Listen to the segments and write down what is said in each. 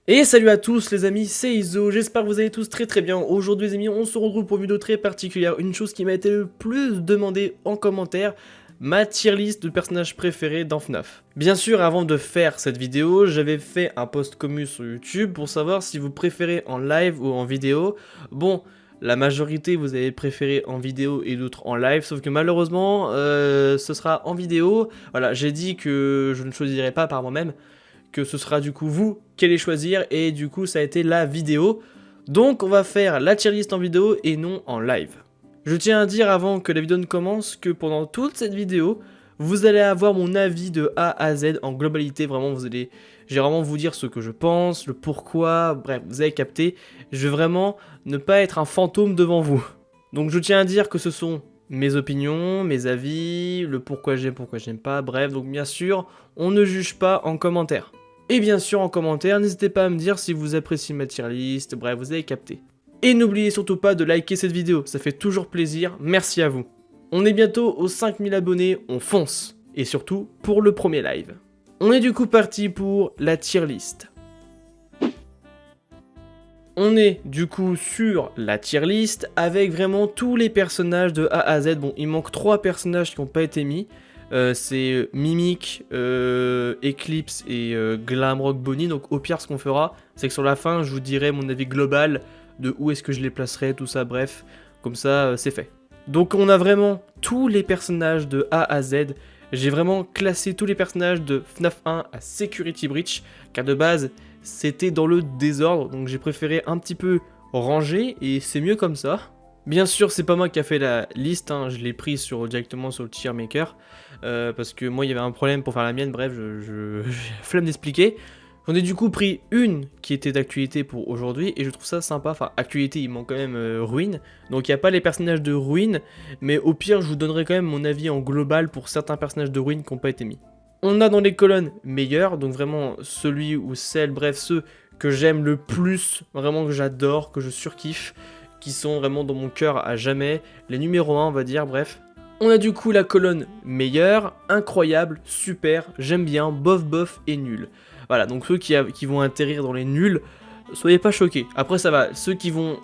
Et salut à tous les amis, c'est Izo, j'espère que vous allez tous très bien. Aujourd'hui les amis, on se retrouve pour une vidéo très particulière, une chose qui m'a été le plus demandée en commentaire, ma tier list de personnages préférés dans FNAF. Bien sûr, avant de faire cette vidéo, j'avais fait un post commun sur YouTube pour savoir si vous préférez en live ou en vidéo. Bon, la majorité vous avez préféré en vidéo et d'autres en live, sauf que malheureusement, ce sera en vidéo. Voilà, j'ai dit que je ne choisirais pas par moi-même, que ce sera du coup vous qui allez choisir, et du coup ça a été la vidéo. Donc on va faire la tier list en vidéo et non en live. Je tiens à dire avant que la vidéo ne commence que pendant toute cette vidéo, vous allez avoir mon avis de A à Z en globalité, vraiment je vais vraiment vous dire ce que je pense, le pourquoi, bref, vous avez capté, je vais vraiment ne pas être un fantôme devant vous. Donc je tiens à dire que ce sont mes opinions, mes avis, le pourquoi j'aime pas, bref, donc bien sûr, on ne juge pas en commentaire. Et bien sûr en commentaire, n'hésitez pas à me dire si vous appréciez ma tier list, bref, vous avez capté. Et n'oubliez surtout pas de liker cette vidéo, ça fait toujours plaisir, merci à vous. On est bientôt aux 5000 abonnés, on fonce. Et surtout, pour le premier live. On est du coup parti pour la tier list. On est du coup sur la tier list avec vraiment tous les personnages de A à Z. Bon, il manque 3 personnages qui n'ont pas été mis. C'est Mimic, Eclipse et Glamrock Bonnie. Donc au pire ce qu'on fera, c'est que sur la fin je vous dirai mon avis global de où est-ce que je les placerai, tout ça, bref, comme ça c'est fait. Donc on a vraiment tous les personnages de A à Z. J'ai vraiment classé tous les personnages de FNAF 1 à Security Breach, car de base c'était dans le désordre, donc j'ai préféré un petit peu ranger, et c'est mieux comme ça. Bien sûr, c'est pas moi qui a fait la liste, hein, je l'ai pris directement sur le tier maker, parce que moi il y avait un problème pour faire la mienne, bref, j'ai flemme d'expliquer. J'en ai du coup pris une qui était d'actualité pour aujourd'hui, et je trouve ça sympa. Enfin, actualité, il manque quand même Ruin, donc il n'y a pas les personnages de Ruin, mais au pire je vous donnerai quand même mon avis en global pour certains personnages de Ruin qui n'ont pas été mis. On a dans les colonnes meilleurs, donc vraiment celui ou celle, bref, ceux que j'aime le plus, vraiment que j'adore, que je surkiffe, qui sont vraiment dans mon cœur à jamais, les numéros 1 on va dire, bref. On a du coup la colonne meilleur, incroyable, super, j'aime bien, bof bof et nul. Voilà, donc ceux qui vont atterrir dans les nuls, soyez pas choqués. Après ça va, ceux qui vont,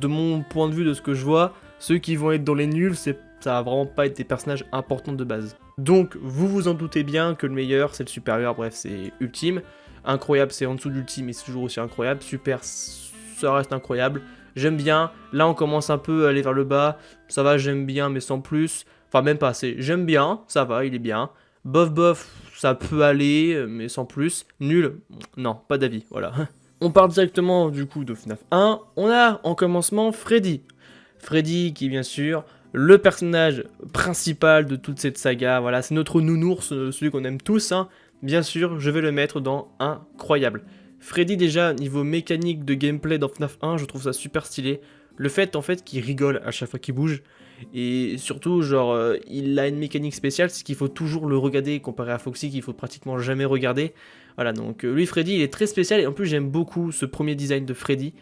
de mon point de vue, de ce que je vois, ceux qui vont être dans les nuls, ça va vraiment pas être des personnages importants de base. Donc vous vous en doutez bien que le meilleur c'est le supérieur, bref c'est ultime. Incroyable c'est en dessous de l'ultime mais c'est toujours aussi incroyable. Super ça reste incroyable. J'aime bien, là on commence un peu à aller vers le bas. Ça va, j'aime bien mais sans plus. Enfin même pas, c'est j'aime bien, ça va, il est bien. Bof bof, ça peut aller mais sans plus. Nul, non, pas d'avis, voilà. On part directement du coup de FNAF 1. On a en commencement Freddy. Freddy qui bien sûr le personnage principal de toute cette saga, voilà, c'est notre nounours, celui qu'on aime tous, hein. Bien sûr, je vais le mettre dans incroyable. Freddy déjà, niveau mécanique de gameplay dans FNAF 1, je trouve ça super stylé. Le fait en fait qu'il rigole à chaque fois qu'il bouge, et surtout genre il a une mécanique spéciale, c'est qu'il faut toujours le regarder comparé à Foxy qu'il faut pratiquement jamais regarder. Voilà, donc lui Freddy il est très spécial, et en plus j'aime beaucoup ce premier design de Freddy,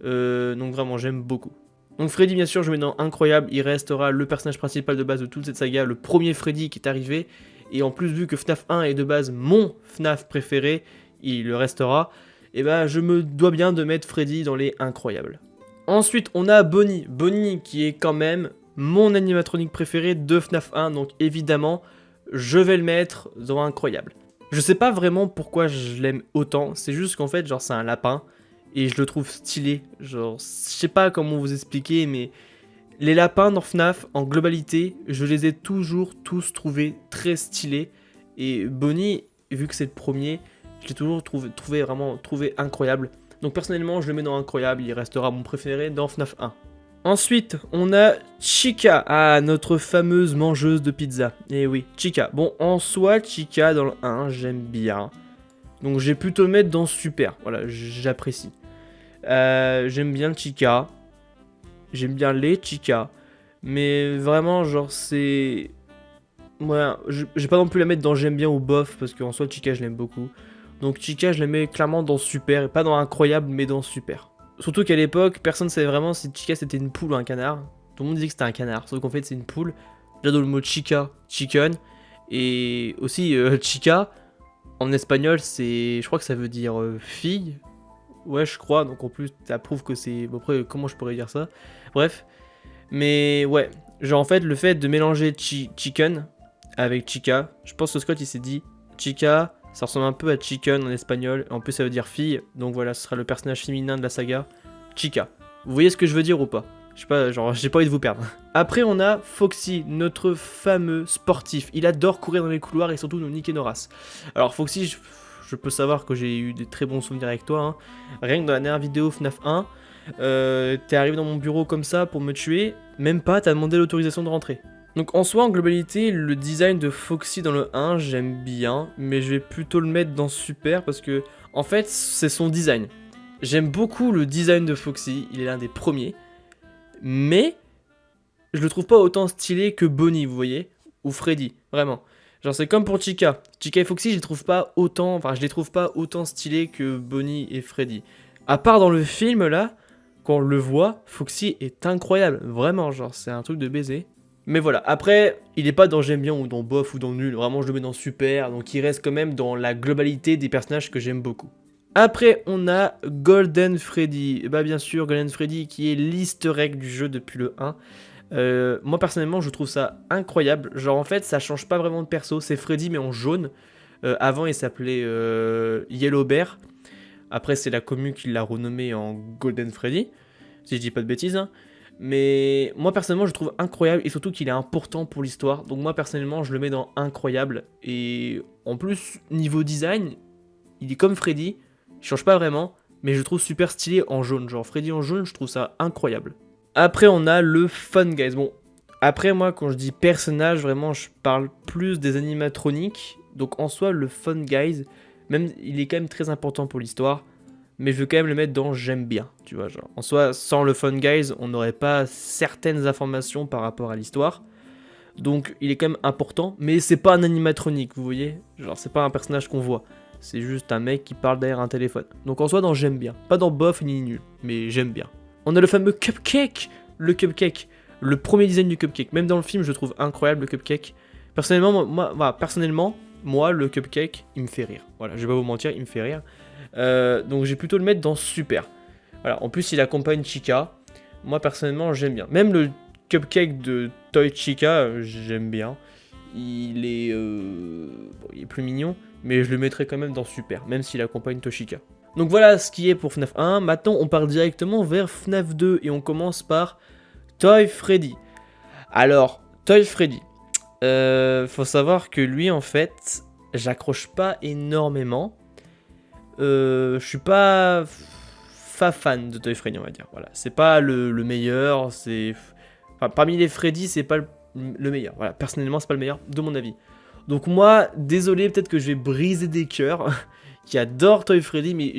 donc vraiment j'aime beaucoup. Donc Freddy bien sûr je mets dans incroyable, il restera le personnage principal de base de toute cette saga, le premier Freddy qui est arrivé, et en plus vu que FNAF 1 est de base mon FNAF préféré, il le restera, et ben je me dois bien de mettre Freddy dans les incroyables. Ensuite on a Bonnie, Bonnie qui est quand même mon animatronique préféré de FNAF 1, donc évidemment je vais le mettre dans incroyable. Je sais pas vraiment pourquoi je l'aime autant, c'est juste qu'en fait genre c'est un lapin, et je le trouve stylé, genre, je sais pas comment vous expliquer, mais les lapins dans FNAF, en globalité, je les ai toujours tous trouvés très stylés, et Bonnie, vu que c'est le premier, je l'ai toujours vraiment trouvé incroyable, donc personnellement, je le mets dans incroyable, il restera mon préféré dans FNAF 1. Ensuite, on a Chica, notre fameuse mangeuse de pizza, et oui, Chica. Bon, en soi, Chica dans le 1, j'aime bien, donc je vais plutôt le mettre dans super, voilà, j'apprécie. J'aime bien Chica. J'aime bien les Chica. Mais vraiment, genre, c'est... Ouais, je vais pas non plus la mettre dans j'aime bien ou bof, parce qu'en soi, Chica, je l'aime beaucoup. Donc Chica, je la mets clairement dans super, et pas dans incroyable, mais dans super. Surtout qu'à l'époque, personne ne savait vraiment si Chica c'était une poule ou un canard. Tout le monde disait que c'était un canard, sauf qu'en fait, c'est une poule. Déjà dans le mot Chica, chicken. Et aussi, Chica, en espagnol, c'est... Je crois que ça veut dire fille. Ouais, je crois, donc en plus, ça prouve que c'est... Bon, après, comment je pourrais dire ça? Bref, mais ouais, genre en fait, le fait de mélanger chicken avec chica, je pense que Scott, il s'est dit, chica, ça ressemble un peu à chicken en espagnol, en plus ça veut dire fille, donc voilà, ce sera le personnage féminin de la saga, Chica. Vous voyez ce que je veux dire ou pas? Je sais pas, genre, j'ai pas envie de vous perdre. Après, on a Foxy, notre fameux sportif. Il adore courir dans les couloirs et surtout nous niquer nos races. Alors, Foxy, je peux savoir que j'ai eu des très bons souvenirs avec toi. Hein. Rien que dans la dernière vidéo FNAF 1, t'es arrivé dans mon bureau comme ça pour me tuer. Même pas, t'as demandé l'autorisation de rentrer. Donc en soi, en globalité, le design de Foxy dans le 1, j'aime bien. Mais je vais plutôt le mettre dans Super parce que, en fait, c'est son design. J'aime beaucoup le design de Foxy, il est l'un des premiers. Mais je le trouve pas autant stylé que Bonnie, vous voyez, ou Freddy, vraiment. Genre c'est comme pour Chica. Chica et Foxy, je les trouve pas autant, enfin je les trouve pas autant stylés que Bonnie et Freddy. À part dans le film là, quand on le voit, Foxy est incroyable, vraiment, genre c'est un truc de baiser. Mais voilà, après, il est pas dans j'aime bien ou dans bof ou dans nul, vraiment je le mets dans super, donc il reste quand même dans la globalité des personnages que j'aime beaucoup. Après, on a Golden Freddy. Bah bien sûr, Golden Freddy qui est l'easter egg du jeu depuis le 1. Moi personnellement, je trouve ça incroyable. Genre en fait, ça change pas vraiment de perso. C'est Freddy mais en jaune. Avant, il s'appelait Yellow Bear. Après, c'est la commu qui l'a renommé en Golden Freddy. Si je dis pas de bêtises. Hein. Mais moi personnellement, je trouve incroyable et surtout qu'il est important pour l'histoire. Donc moi personnellement, je le mets dans incroyable. Et en plus, niveau design, il est comme Freddy. Il change pas vraiment, mais je le trouve super stylé en jaune. Genre Freddy en jaune, je trouve ça incroyable. Après, on a le Fun Guys. Bon, après, moi, quand je dis personnage, vraiment, je parle plus des animatroniques. Donc, en soi, le Fun Guys, même, il est quand même très important pour l'histoire. Mais je veux quand même le mettre dans j'aime bien, tu vois. Genre, en soi, sans le Fun Guys, on n'aurait pas certaines informations par rapport à l'histoire. Donc, il est quand même important. Mais c'est pas un animatronique, vous voyez. Genre, c'est pas un personnage qu'on voit. C'est juste un mec qui parle derrière un téléphone. Donc en soi, dans j'aime bien. Pas dans bof ni nul, mais j'aime bien. On a le fameux Cupcake. Le Cupcake. Le premier design du Cupcake. Même dans le film, je trouve incroyable le Cupcake. Personnellement, moi, le Cupcake, il me fait rire. Voilà, je vais pas vous mentir, il me fait rire. Donc j'ai plutôt le mettre dans super. Voilà, en plus, il accompagne Chica. Moi, personnellement, j'aime bien. Même le Cupcake de Toy Chica, j'aime bien. Il est, bon, il est plus mignon, mais je le mettrai quand même dans super, même s'il accompagne Toshika. Donc voilà ce qui est pour FNAF 1. Maintenant, on part directement vers FNAF 2 et on commence par Toy Freddy. Alors, Toy Freddy, faut savoir que lui, en fait, j'accroche pas énormément. Je suis pas fan de Toy Freddy, on va dire. Voilà, c'est pas le meilleur. C'est, enfin, parmi les Freddy, c'est pas le meilleur. Voilà, personnellement, c'est pas le meilleur de mon avis. Donc moi, désolé, peut-être que je vais briser des cœurs qui adorent Toy Freddy, mais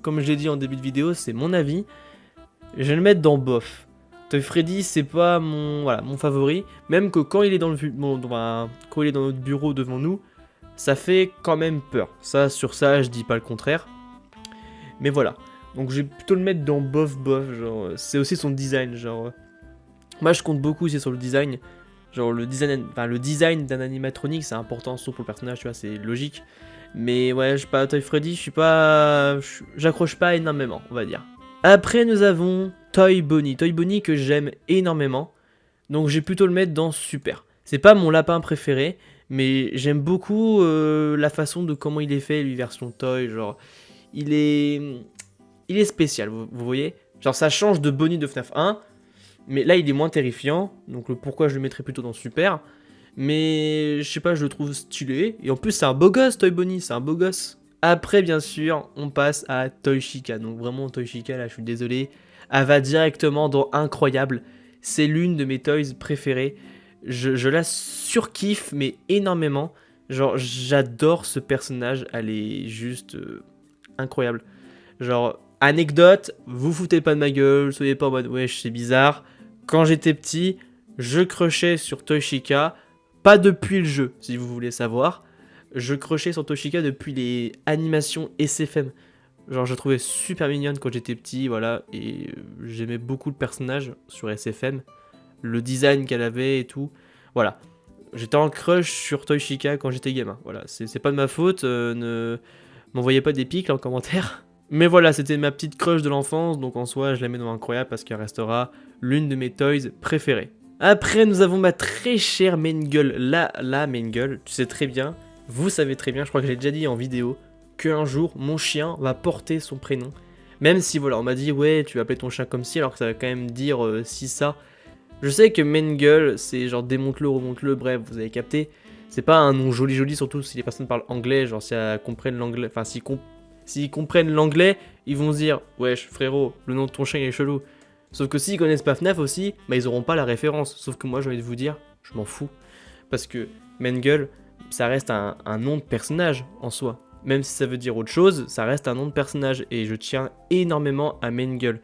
comme je l'ai dit en début de vidéo, c'est mon avis. Je vais le mettre dans bof. Toy Freddy, c'est pas mon favori. Même que quand il est quand il est dans notre bureau devant nous, ça fait quand même peur. Ça, sur ça, je dis pas le contraire. Mais voilà. Donc je vais plutôt le mettre dans bof. Genre, c'est aussi son design. Genre, moi, je compte beaucoup aussi sur le design. Genre le design d'un animatronique, c'est important, surtout pour le personnage, tu vois, c'est logique. Mais ouais, je suis pas Toy Freddy, j'accroche pas énormément, on va dire. Après, nous avons Toy Bonnie. Toy Bonnie que j'aime énormément. Donc, je vais plutôt le mettre dans super. C'est pas mon lapin préféré, mais j'aime beaucoup la façon de comment il est fait, lui, version Toy. Genre, il est spécial, vous voyez. Genre, ça change de Bonnie de FNAF 1. Mais là, il est moins terrifiant, donc le pourquoi je le mettrais plutôt dans super. Mais je sais pas, je le trouve stylé. Et en plus, c'est un beau gosse, Toy Bonnie, c'est un beau gosse. Après, bien sûr, on passe à Toy Chica. Donc vraiment, Toy Chica, là, je suis désolé. Elle va directement dans incroyable. C'est l'une de mes toys préférées. Je la surkiffe, mais énormément. Genre, j'adore ce personnage. Elle est juste incroyable. Genre, anecdote, vous foutez pas de ma gueule, soyez pas en mode wesh, c'est bizarre. Quand j'étais petit, je crushais sur Toy Chica, pas depuis le jeu, si vous voulez savoir. Je crushais sur Toy Chica depuis les animations SFM. Genre, je la trouvais super mignonne quand j'étais petit, voilà, et j'aimais beaucoup le personnage sur SFM, le design qu'elle avait et tout, voilà. J'étais en crush sur Toy Chica quand j'étais gamin, voilà, c'est pas de ma faute, ne m'envoyez pas des pics là en commentaire. Mais voilà, c'était ma petite crush de l'enfance, donc en soi, je la mets dans incroyable parce qu'elle restera l'une de mes toys préférées. Après, nous avons ma très chère main girl, la main girl. Tu sais très bien, vous savez très bien, je crois que j'ai déjà dit en vidéo, qu'un jour, mon chien va porter son prénom. Même si, voilà, on m'a dit, ouais, tu vas appeler ton chien comme si, alors que ça va quand même dire si ça. Je sais que main girl, c'est genre démonte-le, remonte-le, bref, vous avez capté. C'est pas un nom joli, surtout si les personnes parlent anglais, genre si elles comprennent l'anglais, enfin s'ils comprennent l'anglais, ils vont se dire, wesh frérot, le nom de ton chien il est chelou. Sauf que s'ils connaissent pas FNAF aussi, bah ils auront pas la référence. Sauf que moi j'ai envie de vous dire, je m'en fous. Parce que Mengel, ça reste un nom de personnage en soi. Même si ça veut dire autre chose, ça reste un nom de personnage. Et je tiens énormément à Mengel.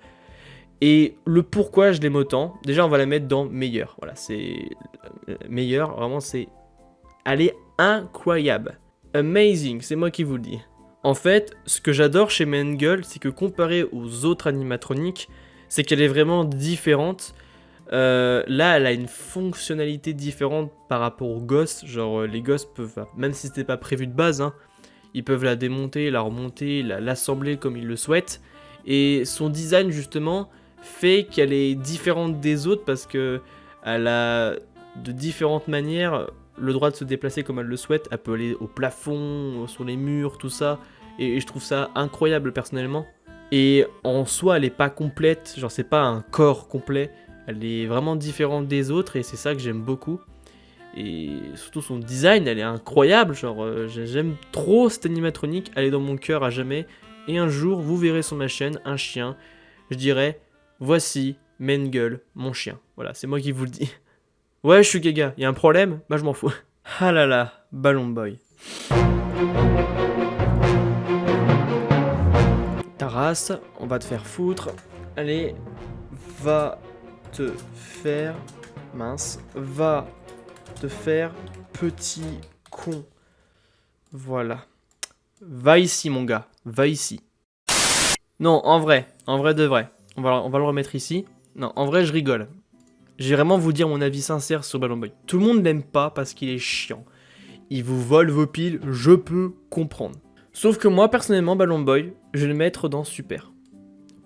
Et le pourquoi je l'aime autant, déjà on va la mettre dans meilleur. Voilà, c'est meilleur, vraiment c'est... Elle est incroyable. Amazing, c'est moi qui vous le dis. En fait, ce que j'adore chez Mengel, c'est que comparé aux autres animatroniques, c'est qu'elle est vraiment différente. Là, elle a une fonctionnalité différente par rapport aux gosses. Genre, les gosses peuvent, même si c'était pas prévu de base, hein, ils peuvent la démonter, la remonter, l'assembler comme ils le souhaitent. Et son design, justement, fait qu'elle est différente des autres parce que elle a de différentes manières le droit de se déplacer comme elle le souhaite. Elle peut aller au plafond, sur les murs, tout ça. Et je trouve ça incroyable personnellement. Et en soi, elle est pas complète, genre c'est pas un corps complet. Elle est vraiment différente des autres et c'est ça que j'aime beaucoup. Et surtout son design, elle est incroyable, genre j'aime trop cette animatronique, elle est dans mon cœur à jamais. Et un jour, vous verrez sur ma chaîne un chien, je dirais, voici Mengel, mon chien. Voilà, c'est moi qui vous le dis. Ouais, je suis gaga, y a un problème? Bah je m'en fous. Ah là là, Ballon Boy. Ta race, on va te faire foutre. Allez, va te faire... Mince, va te faire petit con. Voilà. Va ici mon gars, va ici. Non, en vrai de vrai. On va le remettre ici. Non, en vrai je rigole. Je vais vraiment vous dire mon avis sincère sur Ballon Boy. Tout le monde l'aime pas parce qu'il est chiant. Il vous vole vos piles, je peux comprendre. Sauf que moi personnellement, Ballon Boy, je vais le mettre dans super.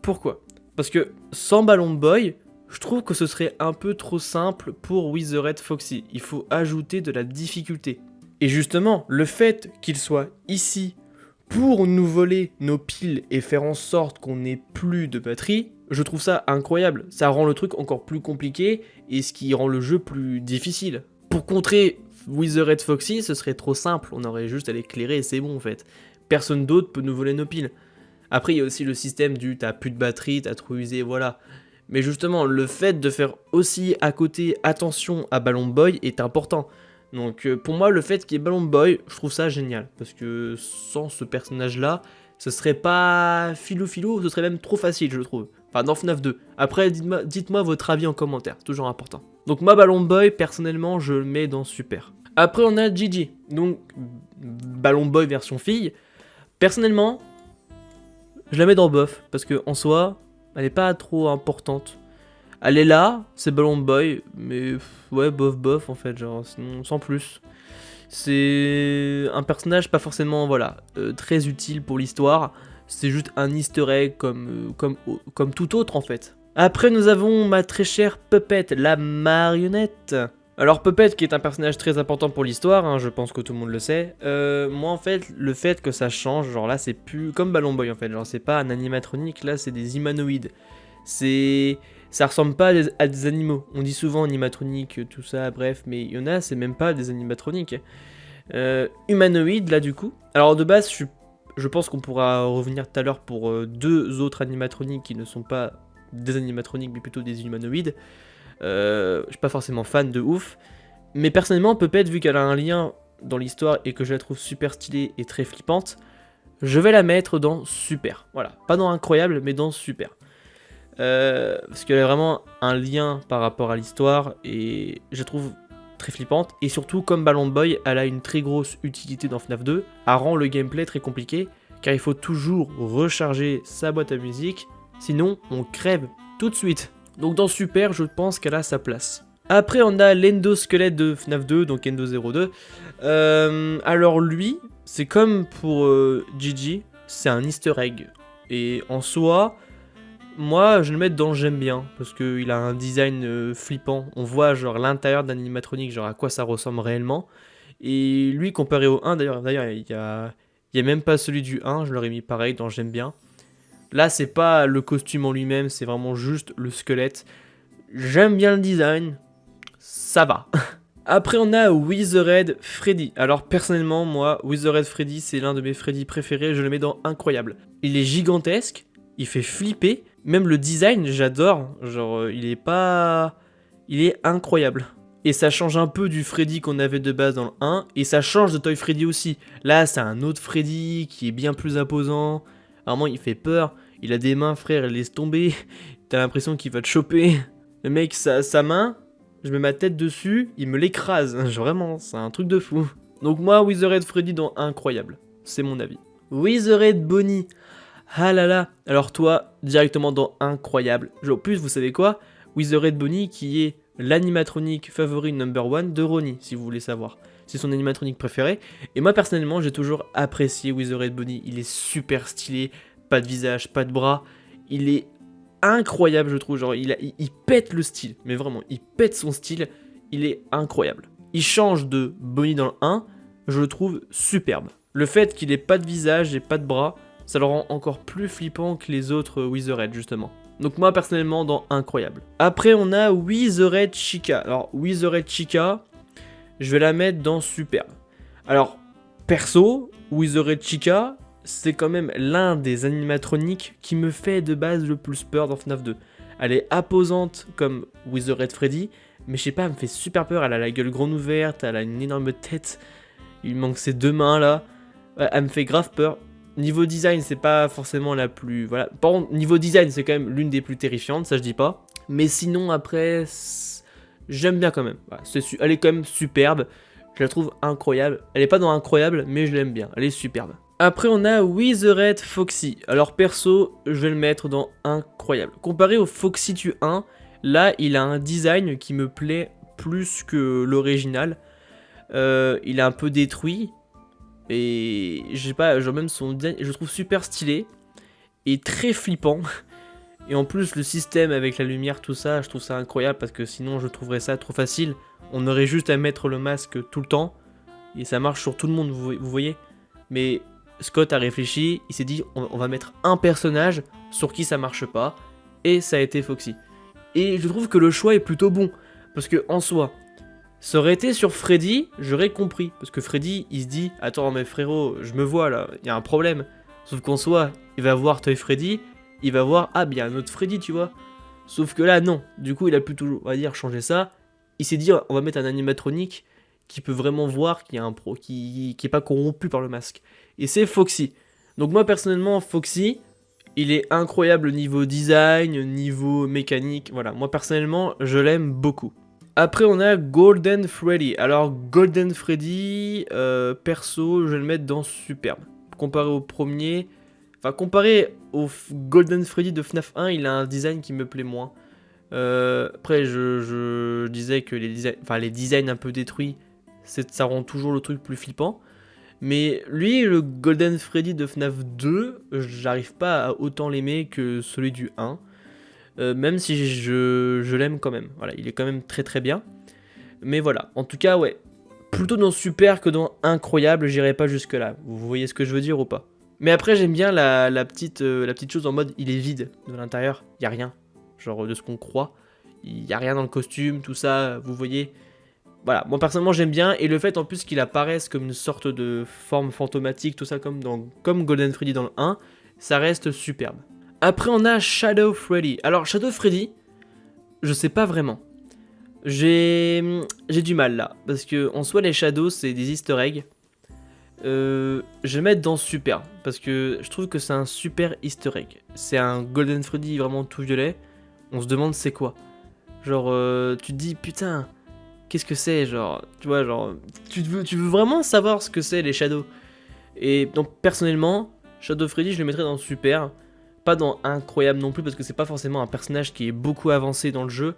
Pourquoi? Parce que sans Ballon Boy, je trouve que ce serait un peu trop simple pour Wizard Foxy. Il faut ajouter de la difficulté. Et justement, le fait qu'il soit ici pour nous voler nos piles et faire en sorte qu'on n'ait plus de batterie, je trouve ça incroyable. Ça rend le truc encore plus compliqué et ce qui rend le jeu plus difficile. Pour contrer Wizard Foxy, ce serait trop simple. On aurait juste à l'éclairer et c'est bon en fait. Personne d'autre peut nous voler nos piles. Après, il y a aussi le système du t'as plus de batterie, t'as trop usé, voilà. Mais justement, le fait de faire aussi à côté attention à Ballon Boy est important. Donc pour moi, le fait qu'il y ait Ballon Boy, je trouve ça génial. Parce que sans ce personnage-là, ce serait pas filou, ce serait même trop facile, je trouve. Enfin, dans FNAF 2. Après, dites-moi votre avis en commentaire, toujours important. Donc moi, Ballon Boy, personnellement, je le mets dans super. Après, on a Gigi. Donc, Ballon Boy version fille. Personnellement, je la mets dans bof, parce que en soi, elle est pas trop importante. Elle est là, c'est Ballon Boy, mais ouais, bof en fait, genre, sinon, sans plus. C'est un personnage pas forcément, voilà, très utile pour l'histoire. C'est juste un easter egg comme tout autre en fait. Après, nous avons ma très chère Puppet, la marionnette. Alors Puppet qui est un personnage très important pour l'histoire, hein, je pense que tout le monde le sait. Moi en fait, le fait que ça change, genre là c'est plus comme Ballon Boy en fait, genre c'est pas un animatronique, là c'est des humanoïdes. Ça ressemble pas à des animaux. On dit souvent animatronique, tout ça, bref, mais il y en a, c'est même pas des animatroniques. Humanoïdes là du coup. Alors de base, je pense qu'on pourra revenir tout à l'heure pour deux autres animatroniques qui ne sont pas des animatroniques mais plutôt des humanoïdes. Je suis pas forcément fan de ouf, mais personnellement Puppet, vu qu'elle a un lien dans l'histoire et que je la trouve super stylée et très flippante, je vais la mettre dans super, voilà, pas dans incroyable mais dans super, parce qu'elle a vraiment un lien par rapport à l'histoire et je la trouve très flippante, et surtout comme Ballon Boy, elle a une très grosse utilité dans FNAF 2, elle rend le gameplay très compliqué, car il faut toujours recharger sa boîte à musique, sinon on crève tout de suite. Donc dans Super, je pense qu'elle a sa place. Après, on a l'endosquelette de FNAF 2, donc Endo02. Alors lui, c'est comme pour Gigi, c'est un easter egg. Et en soi, moi, je vais le mettre dans j'aime bien, parce qu'il a un design flippant. On voit genre l'intérieur d'un animatronique, genre à quoi ça ressemble réellement. Et lui, comparé au 1, d'ailleurs, il y a même pas celui du 1, je l'aurais mis pareil dans j'aime bien. Là, c'est pas le costume en lui-même, c'est vraiment juste le squelette. J'aime bien le design, ça va. Après, on a Withered Freddy. Alors, personnellement, moi, Withered Freddy, c'est l'un de mes Freddy préférés. Je le mets dans incroyable. Il est gigantesque, il fait flipper. Même le design, j'adore. Genre, il est pas. Il est incroyable. Et ça change un peu du Freddy qu'on avait de base dans le 1. Et ça change de Toy Freddy aussi. Là, c'est un autre Freddy qui est bien plus imposant. Vraiment, il fait peur. Il a des mains, frère, il laisse tomber. T'as l'impression qu'il va te choper. Le mec, sa main. Je mets ma tête dessus, il me l'écrase. Vraiment, c'est un truc de fou. Donc moi, Withered Freddy dans incroyable. C'est mon avis. Withered Bonnie. Ah là là. Alors toi, directement dans incroyable. En plus, vous savez quoi? Withered Bonnie qui est l'animatronique favori #1 de Ronnie, si vous voulez savoir. C'est son animatronique préféré. Et moi, personnellement, j'ai toujours apprécié Withered Bonnie. Il est super stylé. Pas de visage, pas de bras. Il est incroyable, je trouve. Genre, il pète le style. Mais vraiment, il pète son style. Il est incroyable. Il change de Bonnie dans le 1. Je le trouve superbe. Le fait qu'il ait pas de visage et pas de bras, ça le rend encore plus flippant que les autres Withered, justement. Donc moi, personnellement, dans incroyable. Après, on a Withered Chica. Alors, Withered Chica, je vais la mettre dans superbe. Alors, perso, Withered Chica, c'est quand même l'un des animatroniques qui me fait de base le plus peur dans FNAF 2. Elle est imposante comme Withered Freddy, mais je sais pas, elle me fait super peur. Elle a la gueule grande ouverte, elle a une énorme tête, il manque ses deux mains là. Elle me fait grave peur. Niveau design, c'est pas forcément la plus. Voilà. Par contre, niveau design, c'est quand même l'une des plus terrifiantes, ça je dis pas. Mais sinon, après, j'aime bien quand même. Voilà, elle est quand même superbe. Je la trouve incroyable. Elle est pas dans incroyable, mais je l'aime bien. Elle est superbe. Après, on a Withered Foxy. Alors, perso, je vais le mettre dans incroyable. Comparé au Foxy du 1, là, il a un design qui me plaît plus que l'original. Il est un peu détruit. Et je sais pas, genre même son design, je le trouve super stylé. Et très flippant. Et en plus, le système avec la lumière, tout ça, je trouve ça incroyable. Parce que sinon, je trouverais ça trop facile. On aurait juste à mettre le masque tout le temps. Et ça marche sur tout le monde, vous voyez. Mais Scott a réfléchi, il s'est dit on va mettre un personnage sur qui ça marche pas, et ça a été Foxy. Et je trouve que le choix est plutôt bon, parce que en soi, ça aurait été sur Freddy, j'aurais compris, parce que Freddy il se dit attends mais frérot, je me vois là, il y a un problème. Sauf qu'en soi, il va voir Toy Freddy, il va voir ah bien un autre Freddy tu vois. Sauf que là non, du coup il a pu toujours, on va dire, changer ça. Il s'est dit on va mettre un animatronique qui peut vraiment voir qu'il y a un pro, qui est pas corrompu par le masque. Et c'est Foxy. Donc moi personnellement, Foxy, il est incroyable niveau design, niveau mécanique. Voilà, moi personnellement, je l'aime beaucoup. Après, on a Golden Freddy. Alors, Golden Freddy, perso, je vais le mettre dans superbe. Comparé au premier, enfin comparé au Golden Freddy de FNAF 1, il a un design qui me plaît moins. Après, je disais que les designs un peu détruits, ça rend toujours le truc plus flippant. Mais lui, le Golden Freddy de FNAF 2, j'arrive pas à autant l'aimer que celui du 1. Même si je l'aime quand même. Voilà, il est quand même très très bien. Mais voilà, en tout cas, ouais. Plutôt dans super que dans incroyable, j'irai pas jusque là. Vous voyez ce que je veux dire ou pas? Mais après, j'aime bien la petite chose en mode, il est vide de l'intérieur, il y a rien. Genre de ce qu'on croit. Il y a rien dans le costume, tout ça, vous voyez. Voilà, moi personnellement j'aime bien, et le fait en plus qu'il apparaisse comme une sorte de forme fantomatique, tout ça comme Golden Freddy dans le 1, ça reste superbe. Après on a Shadow Freddy. Alors Shadow Freddy, je sais pas vraiment. J'ai du mal là, parce que en soi les Shadows c'est des easter eggs. Je vais mettre dans super, parce que je trouve que c'est un super easter egg. C'est un Golden Freddy vraiment tout violet, on se demande c'est quoi. Genre tu te dis putain... Qu'est-ce que c'est, genre, tu vois, genre, tu veux vraiment savoir ce que c'est les Shadows. Et donc, personnellement, Shadow Freddy, je le mettrais dans super, pas dans incroyable non plus, parce que c'est pas forcément un personnage qui est beaucoup avancé dans le jeu,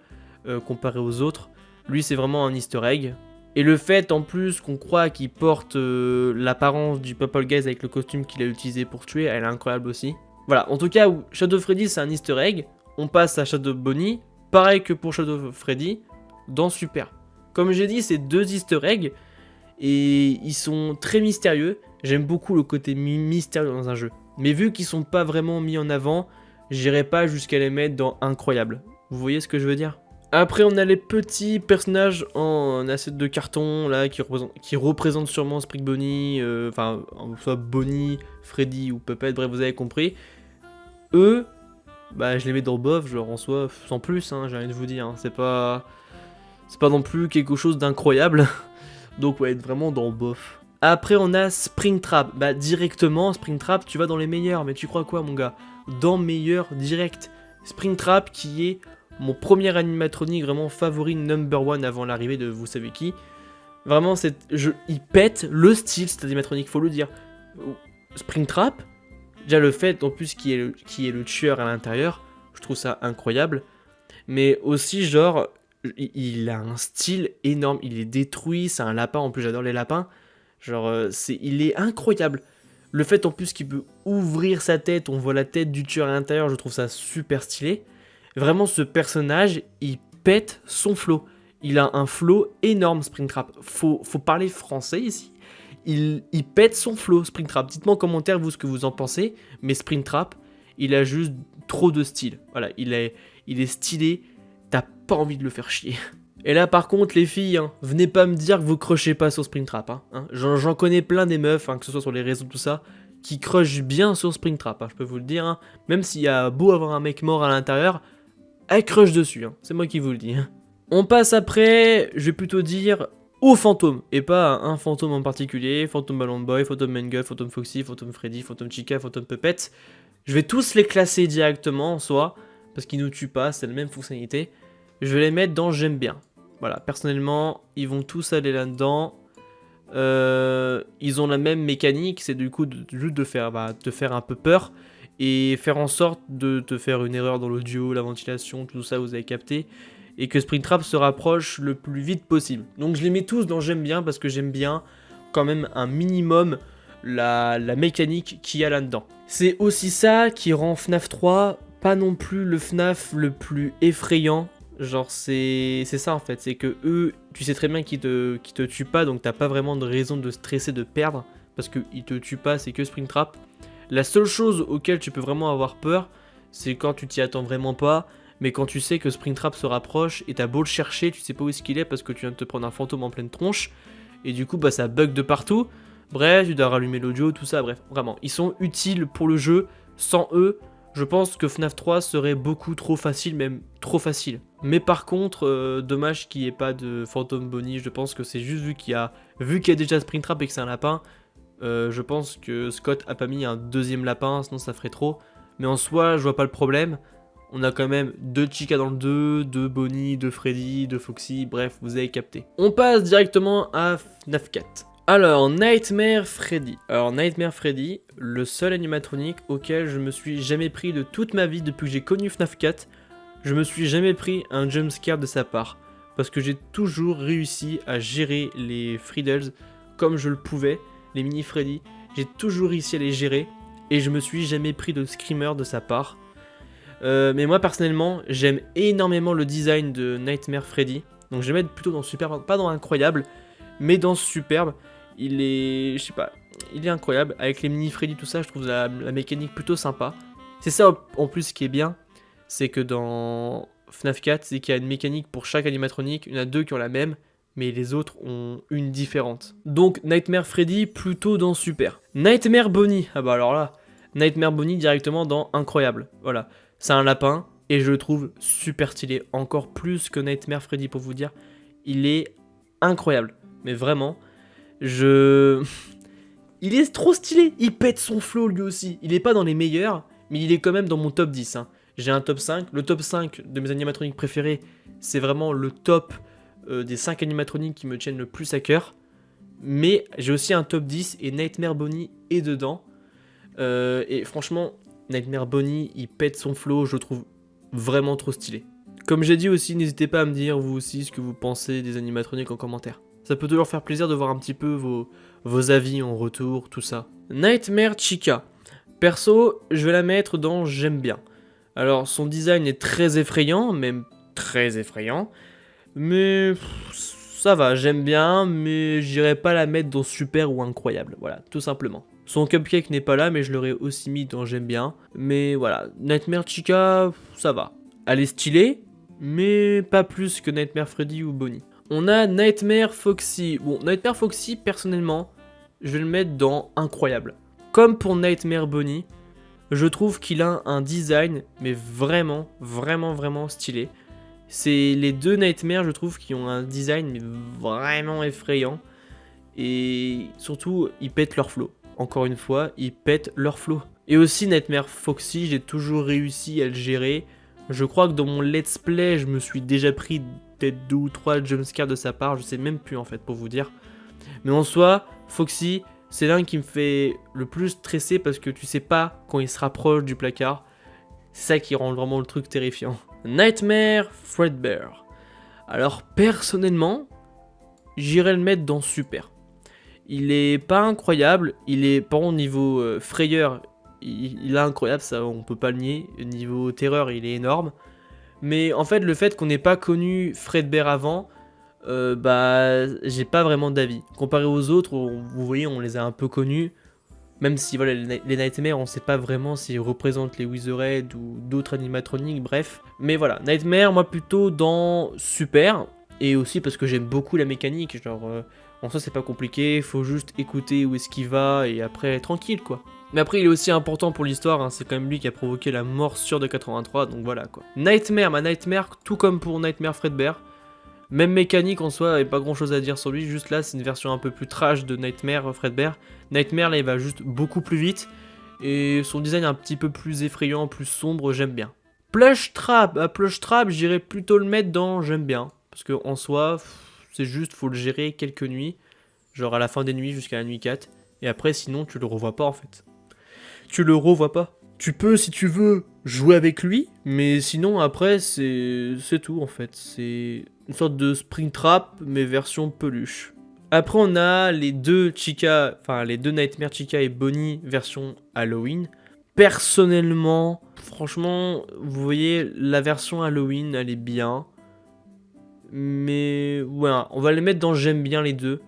comparé aux autres. Lui, c'est vraiment un easter egg. Et le fait, en plus, qu'on croit qu'il porte l'apparence du Purple Guys avec le costume qu'il a utilisé pour tuer, elle est incroyable aussi. Voilà, en tout cas, Shadow Freddy c'est un easter egg, on passe à Shadow Bonnie, pareil que pour Shadow Freddy, dans Super. Comme j'ai dit, c'est 2 easter eggs, et ils sont très mystérieux, j'aime beaucoup le côté mystérieux dans un jeu. Mais vu qu'ils sont pas vraiment mis en avant, j'irai pas jusqu'à les mettre dans incroyable. Vous voyez ce que je veux dire? Après, on a les petits personnages en acier de carton, là, qui représentent sûrement Spring Bonnie, enfin, soit Bonnie, Freddy ou Puppet, bref, vous avez compris. Eux, bah, je les mets dans bof, genre en soi, sans plus, hein, j'ai rien de vous dire, hein, c'est pas non plus quelque chose d'incroyable, donc ouais, être vraiment dans bof. Après, on a Springtrap, bah, directement, Springtrap, tu vas dans les meilleurs, mais tu crois quoi, mon gars? Dans meilleur direct. Springtrap qui est mon premier animatronique vraiment favori number one avant l'arrivée de vous savez qui. Vraiment, il pète le style cet animatronique, faut le dire. Springtrap, déjà le fait en plus qui est le tueur à l'intérieur, je trouve ça incroyable. Mais aussi genre, il a un style énorme, il est détruit, c'est un lapin, en plus j'adore les lapins. Genre, il est incroyable. Le fait en plus qu'il peut ouvrir sa tête, on voit la tête du tueur à l'intérieur, je trouve ça super stylé. Vraiment, ce personnage, il pète son flow. Il a un flow énorme, Springtrap. Faut parler français ici. Il pète son flow, Springtrap. Dites-moi en commentaire, vous, ce que vous en pensez. Mais Springtrap, il a juste trop de style. Voilà, il est stylé. T'as pas envie de le faire chier. Et là, par contre, les filles, hein, venez pas me dire que vous crushez pas sur Springtrap. Hein. J'en connais plein des meufs, hein, que ce soit sur les réseaux, tout ça, qui crushent bien sur Springtrap. Hein, je peux vous le dire. Hein. Même s'il y a beau avoir un mec mort à l'intérieur, elle crush dessus. Hein. C'est moi qui vous le dis. Hein. On passe après, je vais plutôt dire, aux fantômes. Et pas à un fantôme en particulier. Fantôme Ballon Boy, Fantôme Mangle, Fantôme Foxy, Fantôme Freddy, Fantôme Chica, Fantôme Puppet. Je vais tous les classer directement en soi. Parce qu'ils nous tuent pas, c'est la même fonctionnalité. Je vais les mettre dans j'aime bien. Voilà, personnellement, ils vont tous aller là-dedans. Ils ont la même mécanique, c'est du coup juste de faire, te faire un peu peur et faire en sorte de te faire une erreur dans l'audio, la ventilation, tout ça, vous avez capté. Et que Springtrap se rapproche le plus vite possible. Donc je les mets tous dans j'aime bien parce que j'aime bien quand même un minimum la mécanique qu'il y a là-dedans. C'est aussi ça qui rend FNAF 3 pas non plus le FNAF le plus effrayant. Genre c'est ça en fait, c'est que eux, tu sais très bien qu'ils te tuent pas, donc t'as pas vraiment de raison de stresser de perdre, parce qu'ils te tuent pas, c'est que Springtrap. La seule chose auquel tu peux vraiment avoir peur, c'est quand tu t'y attends vraiment pas, mais quand tu sais que Springtrap se rapproche, et t'as beau le chercher, tu sais pas où est-ce qu'il est, parce que tu viens de te prendre un fantôme en pleine tronche, et du coup bah ça bug de partout, bref, tu dois rallumer l'audio, tout ça, bref, vraiment, ils sont utiles pour le jeu, sans eux, je pense que FNAF 3 serait beaucoup trop facile, même trop facile. Mais par contre, dommage qu'il n'y ait pas de Phantom Bonnie, je pense que c'est juste vu qu'il y a déjà Springtrap et que c'est un lapin, je pense que Scott a pas mis un deuxième lapin, sinon ça ferait trop. Mais en soi, je vois pas le problème. On a quand même 2 Chica dans le 2, 2 Bonnie, 2 Freddy, 2 Foxy, bref, vous avez capté. On passe directement à FNAF 4. Alors, Nightmare Freddy. Alors, Nightmare Freddy, le seul animatronique auquel je me suis jamais pris de toute ma vie depuis que j'ai connu FNAF 4, je me suis jamais pris un jumpscare de sa part. Parce que j'ai toujours réussi à gérer les Friddles comme je le pouvais, les mini Freddy. J'ai toujours réussi à les gérer et je me suis jamais pris de screamer de sa part. Mais moi, personnellement, j'aime énormément le design de Nightmare Freddy. Donc, je vais mettre plutôt dans Superbe, pas dans Incroyable, mais dans Superbe. Il est, je sais pas, il est incroyable. Avec les mini Freddy, tout ça, je trouve la mécanique plutôt sympa. C'est ça en plus qui est bien, c'est que dans FNAF 4, c'est qu'il y a une mécanique pour chaque animatronique. Il y en a 2 qui ont la même, mais les autres ont une différente. Donc Nightmare Freddy plutôt dans Super. Nightmare Bonnie, ah bah alors là, Nightmare Bonnie directement dans Incroyable. Voilà, c'est un lapin et je le trouve super stylé, encore plus que Nightmare Freddy pour vous dire. Il est incroyable. Mais vraiment, il est trop stylé. Il pète son flow lui aussi. Il est pas dans les meilleurs, mais il est quand même dans mon top 10. Hein. J'ai un top 5. Le top 5 de mes animatroniques préférés, c'est vraiment le top des 5 animatroniques qui me tiennent le plus à cœur. Mais j'ai aussi un top 10 et Nightmare Bonnie est dedans. Et franchement, Nightmare Bonnie, il pète son flow. Je le trouve vraiment trop stylé. Comme j'ai dit aussi, n'hésitez pas à me dire vous aussi ce que vous pensez des animatroniques en commentaire. Ça peut toujours faire plaisir de voir un petit peu vos avis en retour, tout ça. Nightmare Chica. Perso, je vais la mettre dans j'aime bien. Alors, son design est très effrayant, même très effrayant. Mais ça va, j'aime bien, mais j'irai pas la mettre dans super ou incroyable. Voilà, tout simplement. Son cupcake n'est pas là, mais je l'aurais aussi mis dans j'aime bien. Mais voilà, Nightmare Chica, ça va. Elle est stylée, mais pas plus que Nightmare Freddy ou Bonnie. On a Nightmare Foxy. Bon, Nightmare Foxy, personnellement, je vais le mettre dans incroyable. Comme pour Nightmare Bonnie, je trouve qu'il a un design, mais vraiment, vraiment, vraiment stylé. C'est les deux Nightmare, je trouve, qui ont un design mais vraiment effrayant. Et surtout, ils pètent leur flow. Encore une fois, ils pètent leur flow. Et aussi Nightmare Foxy, j'ai toujours réussi à le gérer. Je crois que dans mon let's play, je me suis déjà pris peut-être 2 ou 3 jumpscares de sa part. Je sais même plus en fait pour vous dire. Mais en soi, Foxy, c'est l'un qui me fait le plus stresser parce que tu sais pas quand il se rapproche du placard. C'est ça qui rend vraiment le truc terrifiant. Nightmare Fredbear. Alors personnellement, j'irais le mettre dans super. Il est pas incroyable, il est par contre niveau frayeur, il est incroyable, ça on peut pas le nier. Niveau terreur, il est énorme. Mais en fait, le fait qu'on n'ait pas connu Fredbear avant, bah j'ai pas vraiment d'avis. Comparé aux autres, vous voyez, on les a un peu connus. Même si voilà, les Nightmare, on sait pas vraiment s'ils représentent les Wizarded ou d'autres animatroniques, bref. Mais voilà, Nightmare, moi plutôt dans super. Et aussi parce que j'aime beaucoup la mécanique, genre en soi c'est pas compliqué, faut juste écouter où est-ce qu'il va et après tranquille quoi. Mais après il est aussi important pour l'histoire, hein, c'est quand même lui qui a provoqué la morsure de 83, donc voilà quoi. Nightmare, ma Nightmare, tout comme pour Nightmare Fredbear. Même mécanique en soi, et pas grand chose à dire sur lui, juste là c'est une version un peu plus trash de Nightmare Fredbear. Nightmare là il va juste beaucoup plus vite, et son design un petit peu plus effrayant, plus sombre, j'aime bien. Plush Trap, Plush Trap j'irais plutôt le mettre dans j'aime bien, parce que en soi, c'est juste faut le gérer quelques nuits, genre à la fin des nuits jusqu'à la nuit 4, et après sinon tu le revois pas en fait. Tu le revois pas. Tu peux, si tu veux, jouer avec lui, mais sinon après c'est tout en fait. C'est une sorte de Springtrap mais version peluche. Après on a les deux Chica, enfin les deux Nightmare Chica et Bonnie version Halloween. Personnellement, franchement, vous voyez la version Halloween, elle est bien. Mais voilà, on va les mettre dans j'aime bien les deux.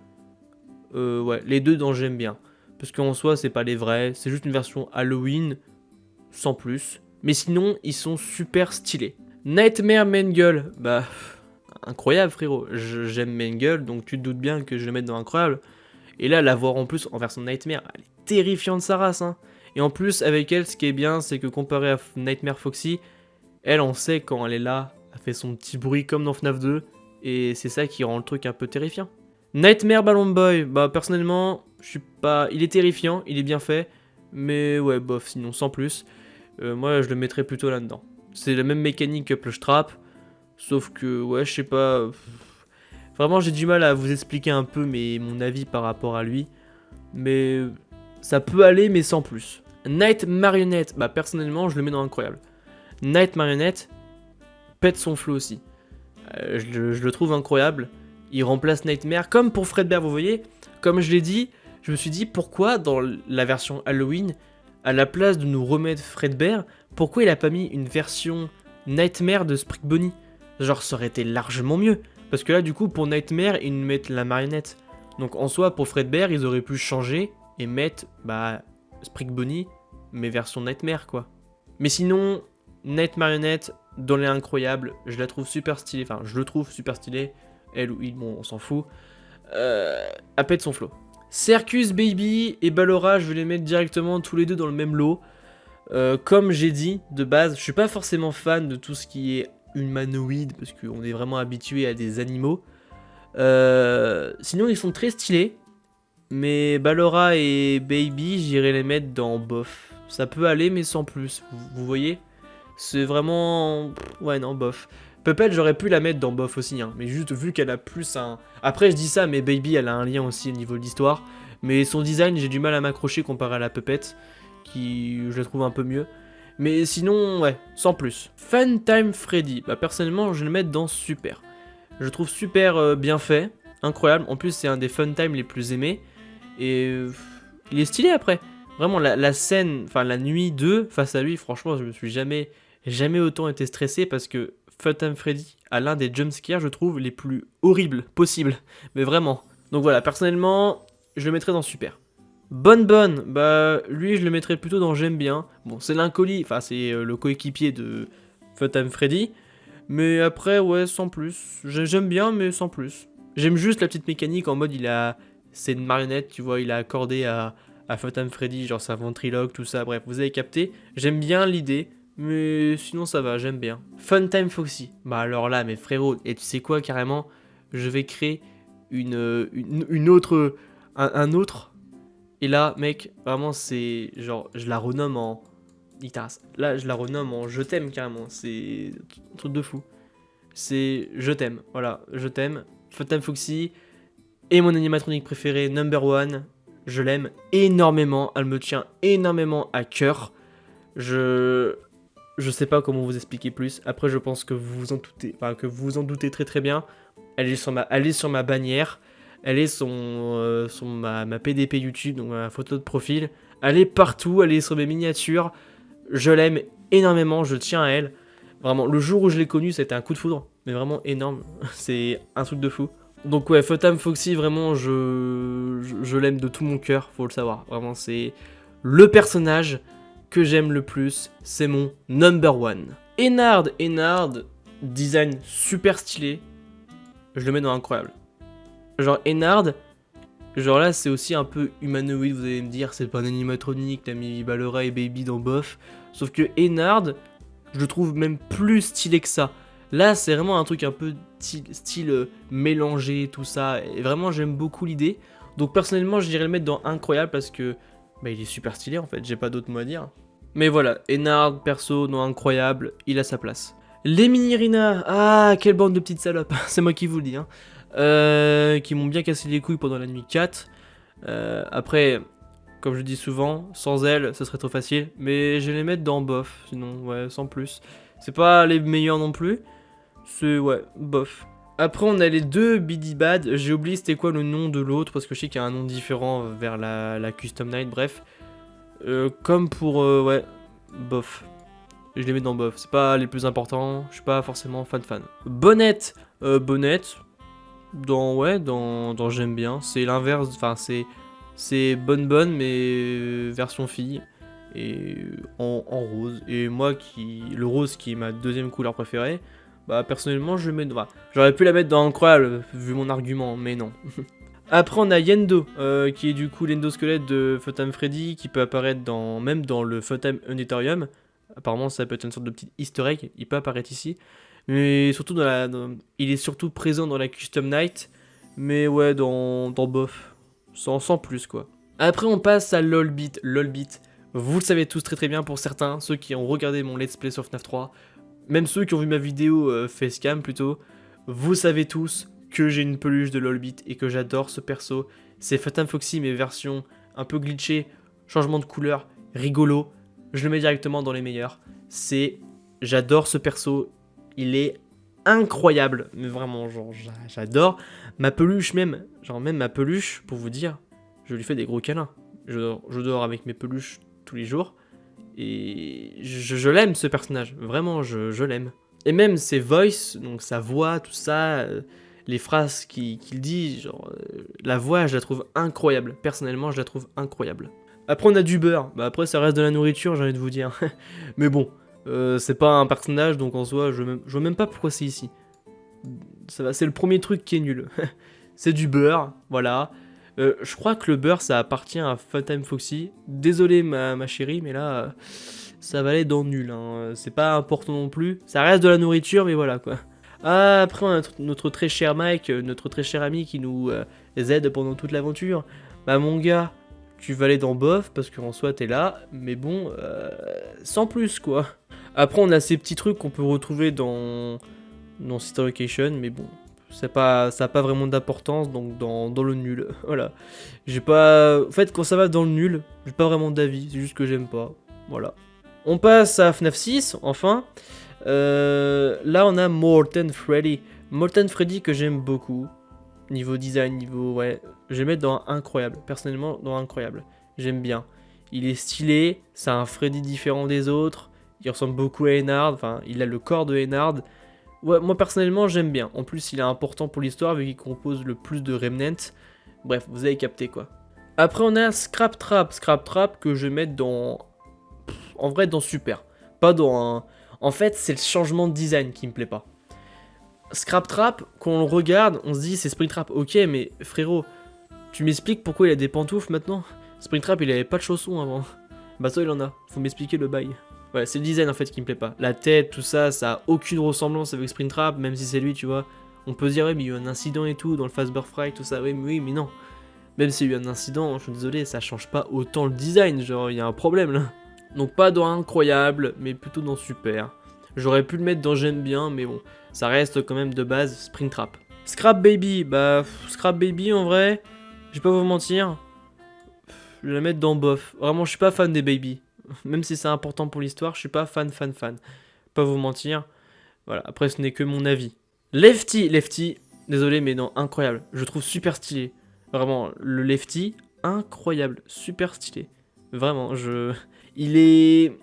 Ouais, les deux dans j'aime bien. Parce qu'en soi, c'est pas les vrais, c'est juste une version Halloween, sans plus. Mais sinon, ils sont super stylés. Nightmare Mangle, bah, incroyable frérot. J'aime Mangle, donc tu te doutes bien que je vais le mettre dans incroyable. Et là, la voir en plus en version Nightmare, elle est terrifiante sa race, hein. Et en plus, avec elle, ce qui est bien, c'est que comparé à Nightmare Foxy, elle, on sait quand elle est là, elle fait son petit bruit comme dans FNAF 2, et c'est ça qui rend le truc un peu terrifiant. Nightmare Balloon Boy, bah personnellement, je suis pas... Il est terrifiant, il est bien fait, mais ouais, bof, sinon sans plus. Moi, je le mettrais plutôt là-dedans. C'est la même mécanique que Plush Trap, sauf que, ouais, je sais pas... Vraiment, j'ai du mal à vous expliquer un peu mon avis par rapport à lui, mais ça peut aller, mais sans plus. Night Marionette, bah personnellement, je le mets dans incroyable. Night Marionette pète son flow aussi. Je le trouve incroyable. Il remplace Nightmare, comme pour Fredbear, vous voyez. Comme je l'ai dit, je me suis dit pourquoi dans la version Halloween, à la place de nous remettre Fredbear, pourquoi il a pas mis une version Nightmare de Sprig Bonnie? Genre ça aurait été largement mieux. Parce que là du coup pour Nightmare ils nous mettent la marionnette. Donc en soi pour Fredbear ils auraient pu changer et mettre bah Sprig Bonnie mais version Nightmare quoi. Mais sinon Night Marionnette dans les incroyables, je la trouve super stylée, enfin je le trouve super stylé. Elle ou il, bon on s'en fout. Elle pète son flow. Circus Baby et Ballora, je vais les mettre directement tous les deux dans le même lot. Comme j'ai dit de base, je suis pas forcément fan de tout ce qui est humanoïde parce qu'on est vraiment habitué à des animaux. Sinon ils sont très stylés. Mais Ballora et Baby, j'irai les mettre dans bof. Ça peut aller mais sans plus, vous voyez. C'est vraiment... Ouais non, bof. Puppet, j'aurais pu la mettre dans bof aussi, hein, mais juste vu qu'elle a plus un... Après je dis ça, mais Baby elle a un lien aussi au niveau de l'histoire. Mais son design, j'ai du mal à m'accrocher comparé à la Puppet, qui je la trouve un peu mieux. Mais sinon, ouais, sans plus. Funtime Freddy, bah personnellement je vais le mettre dans super. Je le trouve super bien fait, incroyable. En plus c'est un des Funtime les plus aimés. Et il est stylé après. Vraiment, la scène, enfin la nuit 2 face à lui, franchement, je me suis jamais autant été stressé parce que Phantom Freddy a l'un des jumpscares, je trouve, les plus horribles possibles. Mais vraiment. Donc voilà, personnellement, je le mettrais dans super. Bonne, bah lui je le mettrais plutôt dans j'aime bien. Bon, c'est l'incolis, enfin c'est le coéquipier de Phantom Freddy. Mais après, ouais, sans plus. J'aime bien, mais sans plus. J'aime juste la petite mécanique en mode c'est une marionnette, tu vois, il a accordé à Phantom Freddy, genre sa ventriloque, tout ça, bref, vous avez capté. J'aime bien l'idée, mais sinon ça va, j'aime bien. Funtime Foxy, bah alors là, mes frérots, et tu sais quoi, carrément, je vais créer une autre, un autre, et là, mec, vraiment, c'est genre, je la renomme en... Itaras. Là, je la renomme en je t'aime, carrément, c'est un truc de fou. C'est je t'aime, voilà, je t'aime. Funtime Foxy est mon animatronique préféré, number one. Je l'aime énormément, elle me tient énormément à cœur. Je sais pas comment vous expliquer plus. Après, je pense que vous vous en doutez, enfin que vous vous en doutez très bien. Elle est sur ma bannière. Elle est sur ma PDP YouTube, donc ma photo de profil. Elle est partout, elle est sur mes miniatures. Je l'aime énormément, je tiens à elle. Vraiment, le jour où je l'ai connue, c'était un coup de foudre. Mais vraiment énorme. C'est un truc de fou. Donc ouais, Phantom Foxy, vraiment, je l'aime de tout mon cœur, faut le savoir. Vraiment, c'est le personnage que j'aime le plus, c'est mon number one. Ennard, design super stylé, je le mets dans incroyable. Genre Ennard, genre là c'est aussi un peu humanoïde, vous allez me dire, c'est pas un animatronique, t'as mis Ballera et Baby dans Bof. Sauf que Ennard, je le trouve même plus stylé que ça. Là, c'est vraiment un truc un peu style mélangé, tout ça. Et vraiment, j'aime beaucoup l'idée. Donc, personnellement, je dirais le mettre dans incroyable parce que bah, il est super stylé en fait. J'ai pas d'autre mot à dire. Mais voilà, Ennard, perso, dans incroyable, il a sa place. Les mini-Rina, ah, quelle bande de petites salopes. C'est moi qui vous le dis, hein. Qui m'ont bien cassé les couilles pendant la nuit 4. Après, comme je dis souvent, sans elles, ce serait trop facile. Mais je vais les mettre dans bof, sinon, ouais, sans plus. C'est pas les meilleurs non plus. C'est, ouais, bof. Après, on a les deux Biddy Bad. J'ai oublié c'était quoi le nom de l'autre, parce que je sais qu'il y a un nom différent vers la Custom Night, bref. Comme pour, ouais, bof. Je les mets dans bof. C'est pas les plus importants, je suis pas forcément fan. Bonnette, Bonnette, ouais, dans j'aime bien. C'est l'inverse, enfin, c'est bonne, mais version fille. Et en rose. Et moi, le rose qui est ma deuxième couleur préférée, bah personnellement je le mets... Bah, j'aurais pu la mettre dans incroyable vu mon argument, mais non. Après on a Yendo, qui est du coup l'endosquelette de Phantom Freddy, qui peut apparaître même dans le Phantom Unitorium. Apparemment ça peut être une sorte de petit easter egg, il peut apparaître ici. Mais surtout il est surtout présent dans la Custom Night, mais ouais dans bof, sans plus quoi. Après on passe à LOLBit. Vous le savez tous très bien pour certains, ceux qui ont regardé mon let's play sur FNAF 3, même ceux qui ont vu ma vidéo facecam plutôt, vous savez tous que j'ai une peluche de LOLBit et que j'adore ce perso. C'est Phantom Foxy mais version un peu glitchée, changement de couleur, rigolo, je le mets directement dans les meilleurs. J'adore ce perso, il est incroyable, mais vraiment genre j'adore. Ma peluche même, genre même ma peluche, pour vous dire, je lui fais des gros câlins. Je dors avec mes peluches tous les jours. Et je l'aime ce personnage, vraiment je l'aime. Et même ses voices, donc sa voix, tout ça, les phrases qu'il dit, genre la voix je la trouve incroyable. Personnellement je la trouve incroyable. Après on a du beurre, bah après ça reste de la nourriture j'ai envie de vous dire. Mais bon, c'est pas un personnage donc en soi je vois même pas pourquoi c'est ici. C'est le premier truc qui est nul. C'est du beurre, voilà. Je crois que le beurre ça appartient à Phantom Foxy. Désolé ma chérie, mais là ça va aller dans nul. Hein. C'est pas important non plus. Ça reste de la nourriture, mais voilà quoi. Ah, après on a notre très cher Mike, notre très cher ami qui nous aide pendant toute l'aventure. Bah mon gars, tu vas aller dans bof parce qu'en soi t'es là, mais bon, sans plus quoi. Après on a ces petits trucs qu'on peut retrouver dans Sister Location, mais bon. Ça n'a pas vraiment d'importance, donc dans le nul, voilà. J'ai pas... En fait, quand ça va dans le nul, j'ai pas vraiment d'avis, c'est juste que j'aime pas, voilà. On passe à FNAF 6, enfin. Là, on a Molten Freddy. Molten Freddy que j'aime beaucoup. Niveau design, ouais. Je vais mettre dans incroyable, personnellement, dans incroyable. J'aime bien. il est stylé, c'est un Freddy différent des autres, il ressemble beaucoup à Ennard, enfin il a le corps de Ennard. Ouais, moi personnellement j'aime bien, en plus il est important pour l'histoire vu qu'il compose le plus de Remnant. Bref, vous avez capté quoi. Après on a Scrap Trap que je vais mettre dans... En vrai dans Super, pas dans un... En fait c'est le changement de design qui me plaît pas. Scrap Trap, quand on le regarde, on se dit c'est Springtrap, ok mais frérot, tu m'expliques pourquoi il a des pantoufles maintenant? Springtrap il avait pas de chaussons avant. Bah ça il en a, faut m'expliquer le bail. Ouais, c'est le design en fait qui me plaît pas. La tête, tout ça, ça a aucune ressemblance avec Springtrap, même si c'est lui, tu vois. On peut se dire, ouais, mais il y a eu un incident et tout, dans le Fazbear Fright, tout ça, oui, mais non. Même s'il y a eu un incident, je suis désolé, ça change pas autant le design, genre, il y a un problème là. Donc pas dans incroyable, mais plutôt dans super. J'aurais pu le mettre dans j'aime bien, mais bon, ça reste quand même de base Springtrap. Scrap Baby, bah, Scrap Baby en vrai, je vais pas vous mentir, je vais la mettre dans bof. Vraiment, je suis pas fan des baby. Même si c'est important pour l'histoire, je suis pas fan. Pas vous mentir. Voilà, après ce n'est que mon avis. Lefty, désolé mais non, incroyable. Je trouve super stylé. Vraiment, le Lefty, incroyable, super stylé. Vraiment, il est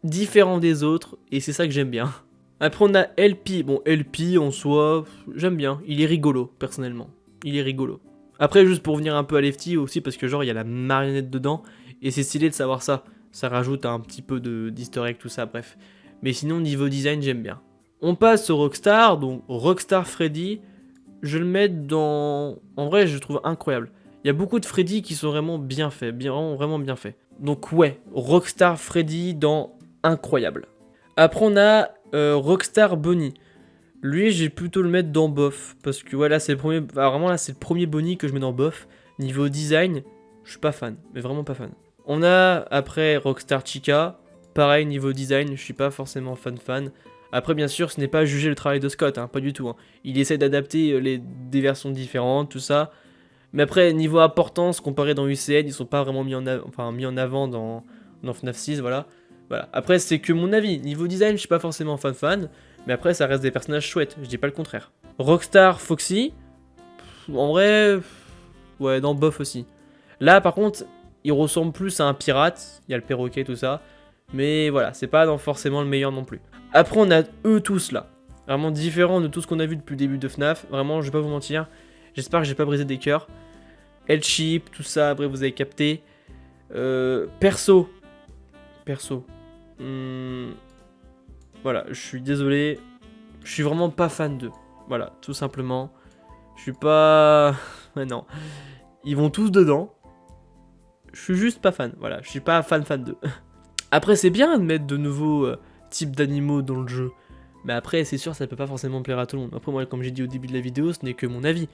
différent des autres et c'est ça que j'aime bien. Après on a LP. Bon, LP en soi, j'aime bien. Il est rigolo, personnellement. Il est rigolo. Après, juste pour venir un peu à Lefty aussi, parce que genre, il y a la marionnette dedans, et c'est stylé de savoir ça. Ça rajoute un petit peu d'easter egg, tout ça, bref. Mais sinon, niveau design, j'aime bien. On passe au Rockstar, donc Rockstar Freddy. Je le mets dans... En vrai, je le trouve incroyable. Il y a beaucoup de Freddy qui sont vraiment bien faits, vraiment bien faits. Donc ouais, Rockstar Freddy dans incroyable. Après, on a Rockstar Bonnie. Lui, j'ai plutôt le mettre dans bof. Parce que voilà, c'est le premier. Enfin, vraiment, là, c'est le premier Bonnie que je mets dans bof. Niveau design, je suis pas fan. Mais vraiment pas fan. On a après Rockstar Chica. Pareil, niveau design, je suis pas forcément fan. Après, bien sûr, ce n'est pas juger le travail de Scott, hein, pas du tout. Hein. Il essaie d'adapter des versions différentes, tout ça. Mais après, niveau importance, comparé dans UCN, ils sont pas vraiment mis en avant dans FNAF 6, voilà. Après, c'est que mon avis. Niveau design, je suis pas forcément fan. Mais après, ça reste des personnages chouettes, je dis pas le contraire. Rockstar Foxy, en vrai, ouais, dans bof aussi. Là, par contre, il ressemble plus à un pirate, il y a le perroquet, tout ça. Mais voilà, c'est pas forcément le meilleur non plus. Après, on a eux tous là. Vraiment différents de tout ce qu'on a vu depuis le début de FNAF. Vraiment, je vais pas vous mentir. J'espère que j'ai pas brisé des cœurs. L-Chip, tout ça, après vous avez capté. Perso. Voilà, je suis désolé. Je suis vraiment pas fan d'eux. Voilà, tout simplement. Je suis pas... Ouais, non. Ils vont tous dedans. Je suis juste pas fan. Voilà, je suis pas fan d'eux. Après, c'est bien de mettre de nouveaux types d'animaux dans le jeu. Mais après, c'est sûr, ça peut pas forcément plaire à tout le monde. Après, moi, comme j'ai dit au début de la vidéo, ce n'est que mon avis.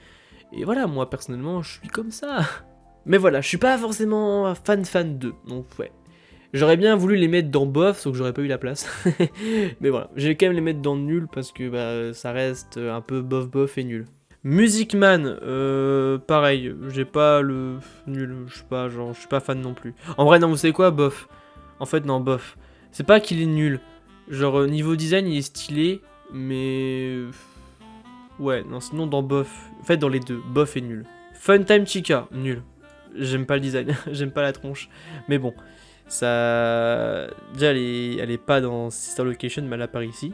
Et voilà, moi, personnellement, je suis comme ça. Mais voilà, je suis pas forcément fan d'eux. Donc, ouais. J'aurais bien voulu les mettre dans bof, sauf que j'aurais pas eu la place. Mais voilà, je vais quand même les mettre dans nul parce que bah, ça reste un peu bof et nul. Music Man, pareil, j'ai pas le nul, je suis pas fan non plus. En vrai, non, vous savez quoi, bof. En fait, non, bof. C'est pas qu'il est nul. Genre, niveau design, il est stylé, mais... Ouais, non, sinon dans bof. En fait, dans les deux, bof et nul. Funtime Chica, nul. J'aime pas le design, j'aime pas la tronche. Mais bon. Ça... Déjà, elle est pas dans Sister Location, mais elle apparaît ici.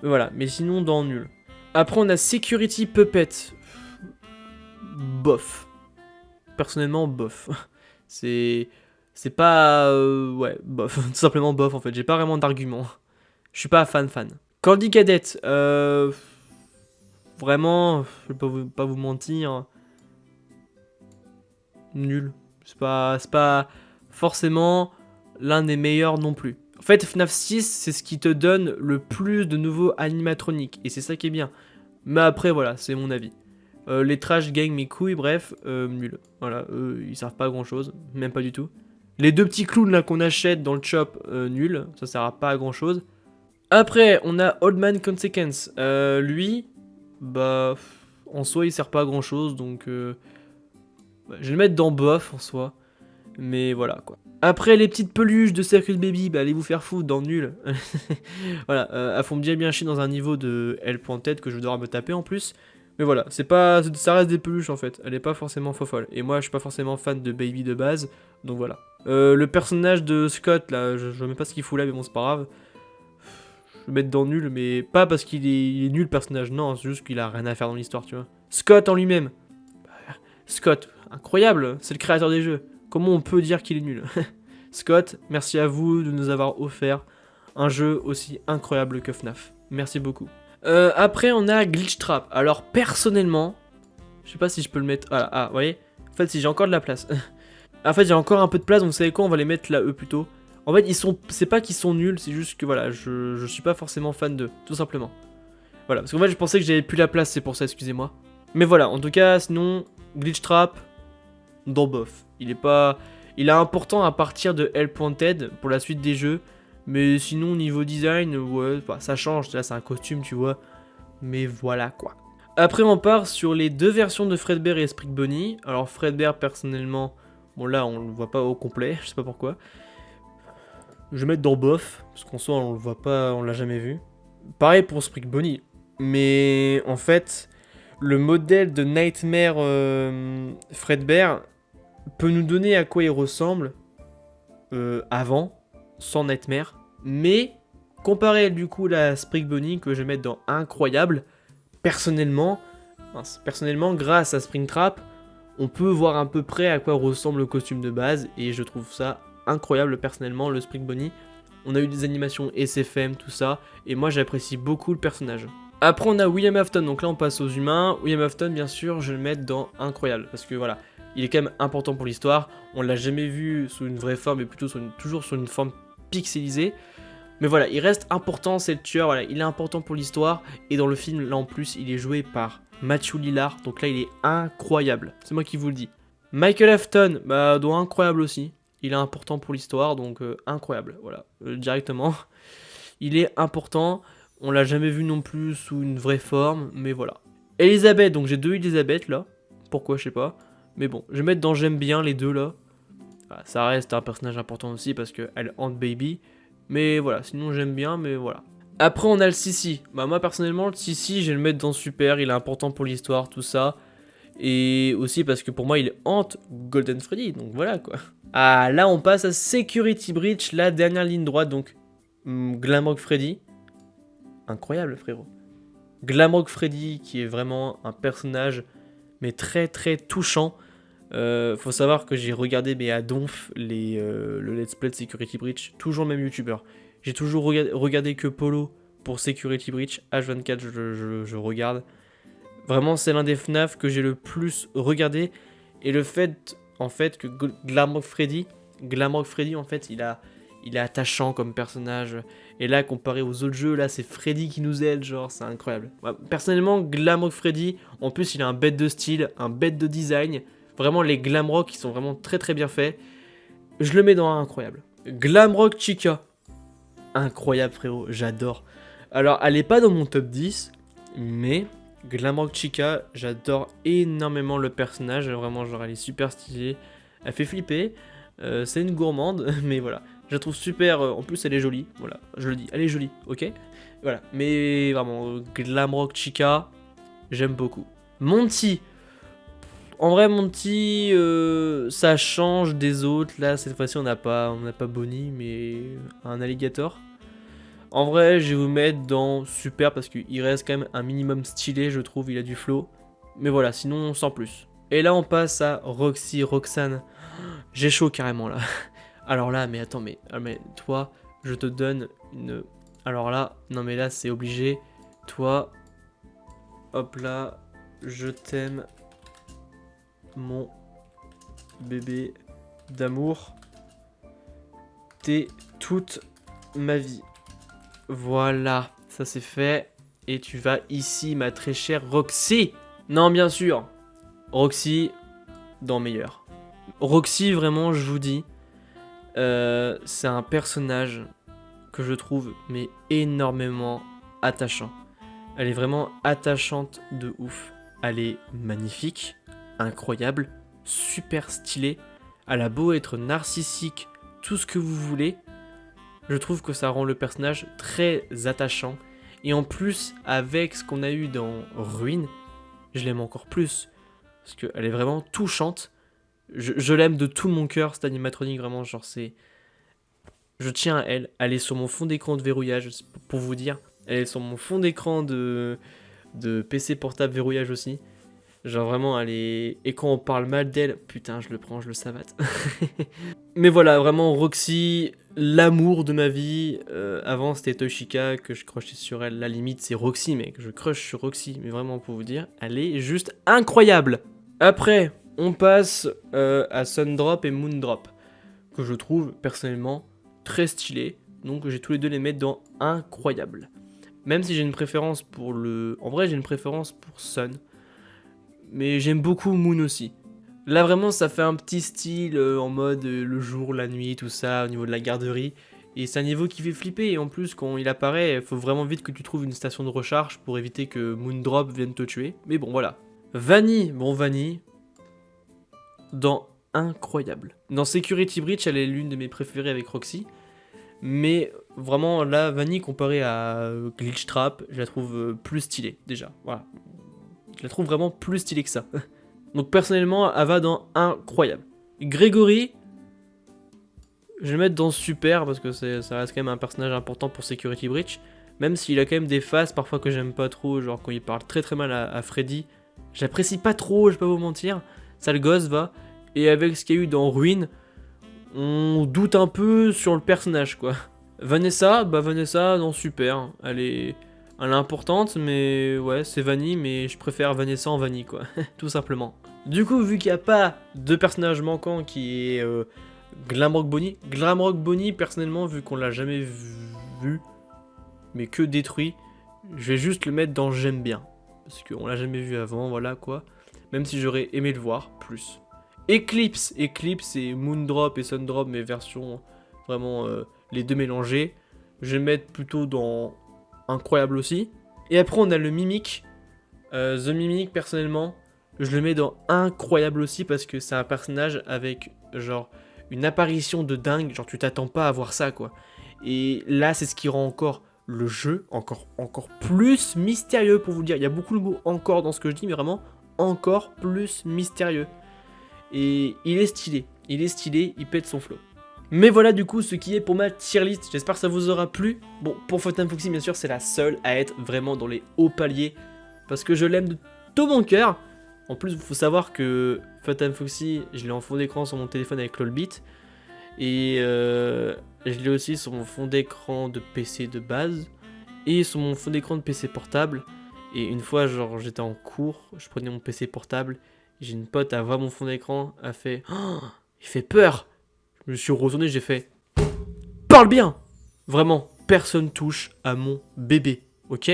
Mais voilà, mais sinon, dans nul. Après, on a Security Puppet. Bof. Personnellement, bof. C'est pas... ouais, bof. Tout simplement bof, en fait. J'ai pas vraiment d'argument. Je suis pas fan. Candy Cadet. Vraiment, je vais pas vous mentir. Nul. C'est pas forcément l'un des meilleurs non plus. En fait, FNAF 6, c'est ce qui te donne le plus de nouveaux animatroniques. Et c'est ça qui est bien. Mais après, voilà, c'est mon avis. Les trash gang, mes couilles, bref, nul. Voilà, ils servent pas à grand chose. Même pas du tout. Les deux petits clowns là qu'on achète dans le shop, nul. Ça sert à pas à grand chose. Après, on a Old Man Consequence. Lui, bah, en soi, il sert pas à grand chose. Donc, je vais le mettre dans bof en soi. Mais voilà quoi. Après les petites peluches de Circus Baby, bah allez vous faire foutre dans nul. Voilà, elles font bien chier dans un niveau de L.tête que je vais devoir me taper en plus. Mais voilà, c'est pas, ça reste des peluches en fait. Elle est pas forcément folle. Et moi, je suis pas forcément fan de Baby de base, donc voilà. Le personnage de Scott, là, je sais même pas ce qu'il fout là, mais bon, c'est pas grave. Je vais mettre dans nul, mais pas parce il est nul le personnage, non, c'est juste qu'il a rien à faire dans l'histoire, tu vois. Scott en lui-même. Scott, incroyable, c'est le créateur des jeux. Comment on peut dire qu'il est nul? Scott, merci à vous de nous avoir offert un jeu aussi incroyable que FNAF. Merci beaucoup. Après, on a Glitch Trap. Alors, personnellement, je sais pas si je peux le mettre... vous voyez? En fait, si j'ai encore de la place. En fait, j'ai encore un peu de place, donc vous savez quoi? On va les mettre là, eux, plutôt. En fait, c'est pas qu'ils sont nuls, c'est juste que, voilà, je suis pas forcément fan d'eux, tout simplement. Voilà, parce qu'en fait, je pensais que j'avais plus la place, c'est pour ça, excusez-moi. Mais voilà, en tout cas, sinon, Glitch Trap, dans bof. Il est important à partir de L.Ted pour la suite des jeux. Mais sinon, niveau design, ouais, bah, ça change. Là, c'est un costume, tu vois. Mais voilà, quoi. Après, on part sur les deux versions de Fredbear et Sprig Bonnie. Alors, Fredbear, personnellement, bon, là, on le voit pas au complet. Je sais pas pourquoi. Je vais mettre dans bof. Parce qu'en soi, on le voit pas, on l'a jamais vu. Pareil pour Sprig Bonnie. Mais en fait, le modèle de Nightmare Fredbear peut nous donner à quoi il ressemble avant, sans Nightmare. Mais, comparé du coup la Sprig Bonnie que je vais mettre dans incroyable, personnellement, grâce à Springtrap, on peut voir à peu près à quoi ressemble le costume de base. Et je trouve ça incroyable personnellement, le Sprig Bonnie. On a eu des animations SFM, tout ça. Et moi j'apprécie beaucoup le personnage. Après on a William Afton, donc là on passe aux humains. William Afton bien sûr je vais le mettre dans incroyable. Parce que voilà, il est quand même important pour l'histoire. On l'a jamais vu sous une vraie forme, mais plutôt toujours sur une forme pixelisée. Mais voilà, il reste important, c'est le tueur, voilà, il est important pour l'histoire. Et dans le film, là en plus, il est joué par Matthew Lillard. Donc là, il est incroyable. C'est moi qui vous le dis. Michael Afton, bah, dans incroyable aussi. Il est important pour l'histoire, donc incroyable, voilà, directement. Il est important. On l'a jamais vu non plus sous une vraie forme, mais voilà. Elisabeth, donc j'ai deux Elisabeth là. Pourquoi, je sais pas. Mais bon, je vais mettre dans j'aime bien les deux là. Voilà, ça reste un personnage important aussi parce qu'elle hante Baby. Mais voilà, sinon j'aime bien, mais voilà. Après on a le Sissi. Bah moi personnellement le Sissi je vais le mettre dans super, il est important pour l'histoire, tout ça. Et aussi parce que pour moi il hante Golden Freddy, donc voilà quoi. Ah là on passe à Security Breach, la dernière ligne droite, donc Glamrock Freddy. Incroyable frérot. Glamrock Freddy qui est vraiment un personnage mais très très touchant. Faut savoir que j'ai regardé mais à donf le let's play de Security Breach, toujours le même youtubeur. J'ai toujours regardé que Polo pour Security Breach, H24 je regarde. Vraiment c'est l'un des FNAF que j'ai le plus regardé. Et le fait en fait que Glamrock Freddy en fait il est attachant comme personnage. Et là comparé aux autres jeux, là c'est Freddy qui nous aide, genre c'est incroyable. Ouais, personnellement Glamrock Freddy, en plus il a un bête de style, un bête de design. Vraiment, les Glamrock, qui sont vraiment très très bien faits. Je le mets dans un incroyable. Glamrock Chica. Incroyable, frérot. J'adore. Alors, elle n'est pas dans mon top 10. Mais Glamrock Chica, j'adore énormément le personnage. Vraiment, genre, elle est super stylée. Elle fait flipper. C'est une gourmande. Mais voilà. Je la trouve super. En plus, elle est jolie. Voilà. Je le dis. Elle est jolie. Ok. Voilà. Mais vraiment, Glamrock Chica, j'aime beaucoup. Monty. En vrai, Monty, ça change des autres. Là, cette fois-ci, on n'a pas Bonnie, mais un alligator. En vrai, je vais vous mettre dans super parce qu'il reste quand même un minimum stylé, je trouve. Il a du flow. Mais voilà, sinon, sans plus. Et là, on passe à Roxanne. J'ai chaud carrément là. Alors là, mais attends, mais toi, je te donne une... Alors là, non mais là, c'est obligé. Toi, hop là, je t'aime. Mon bébé d'amour, t'es toute ma vie. Voilà, ça c'est fait. Et tu vas ici, ma très chère Roxy. Non, bien sûr, Roxy, dans meilleur. Roxy, vraiment, je vous dis, c'est un personnage que je trouve mais énormément attachant. Elle est vraiment attachante de ouf. Elle est magnifique. Incroyable, super stylé, elle a beau être narcissique, tout ce que vous voulez, je trouve que ça rend le personnage très attachant. Et en plus, avec ce qu'on a eu dans Ruin, je l'aime encore plus. Parce qu'elle est vraiment touchante. Je l'aime de tout mon cœur, cette animatronique, vraiment, genre c'est... Je tiens à elle. Elle est sur mon fond d'écran de verrouillage, pour vous dire. Elle est sur mon fond d'écran de PC portable verrouillage aussi. Genre vraiment, elle est... Et quand on parle mal d'elle, putain, je le prends, je le savate. Mais voilà, vraiment, Roxy, l'amour de ma vie. Avant, c'était Toshika que je crushais sur elle. La limite, c'est Roxy, mec. Je crush sur Roxy, mais vraiment, pour vous dire, elle est juste incroyable. Après, on passe à Sundrop et Moondrop, que je trouve, personnellement, très stylé. Donc, j'ai tous les deux les mettre dans incroyable. Même si j'ai une préférence pour le... En vrai, j'ai une préférence pour Sun. Mais j'aime beaucoup Moon aussi. Là, vraiment, ça fait un petit style en mode le jour, la nuit, tout ça, au niveau de la garderie. Et c'est un niveau qui fait flipper. Et en plus, quand il apparaît, il faut vraiment vite que tu trouves une station de recharge pour éviter que Moondrop vienne te tuer. Mais bon, voilà. Vanille. Bon, Vanille. Dans incroyable. Dans Security Breach, elle est l'une de mes préférées avec Roxy. Mais vraiment, là, Vanille, comparée à Glitch Trap, je la trouve plus stylée, déjà. Voilà. Je la trouve vraiment plus stylée que ça. Donc personnellement, elle va dans incroyable. Grégory, je vais le mettre dans super, parce que ça reste quand même un personnage important pour Security Breach. Même s'il a quand même des phases parfois que j'aime pas trop, genre quand il parle très très mal à Freddy. J'apprécie pas trop, je vais pas vous mentir. Ça le gosse va. Et avec ce qu'il y a eu dans Ruin, on doute un peu sur le personnage quoi. Vanessa, bah Vanessa dans super. Elle est importante, mais ouais, c'est Vanille, mais je préfère Vanessa en Vanille quoi. Tout simplement. Du coup, vu qu'il n'y a pas de personnage manquant qui est Glamrock Bonnie, personnellement, vu qu'on l'a jamais vu, mais que détruit, je vais juste le mettre dans j'aime bien. Parce qu'on l'a jamais vu avant, voilà quoi. Même si j'aurais aimé le voir plus. Eclipse et Moondrop et Sundrop, mes versions vraiment les deux mélangées. Je vais le mettre plutôt dans incroyable aussi. Et après on a le Mimic. The Mimic personnellement, je le mets dans incroyable aussi parce que c'est un personnage avec genre une apparition de dingue. Genre tu t'attends pas à voir ça quoi. Et là c'est ce qui rend encore le jeu encore plus mystérieux pour vous le dire. Il y a beaucoup de mots encore dans ce que je dis mais vraiment encore plus mystérieux. Et il est stylé, il pète son flow. Mais voilà du coup ce qui est pour ma tier list, j'espère que ça vous aura plu. Bon, pour Photon Foxy bien sûr c'est la seule à être vraiment dans les hauts paliers. Parce que je l'aime de tout mon cœur. En plus il faut savoir que Photon Foxy, je l'ai en fond d'écran sur mon téléphone avec LOLBit. Et je l'ai aussi sur mon fond d'écran de PC de base. Et sur mon fond d'écran de PC portable. Et une fois genre j'étais en cours, je prenais mon PC portable. J'ai une pote à voir mon fond d'écran, a fait oh, il fait peur. Je me suis retourné, j'ai fait parle bien. Vraiment, personne touche à mon bébé, ok?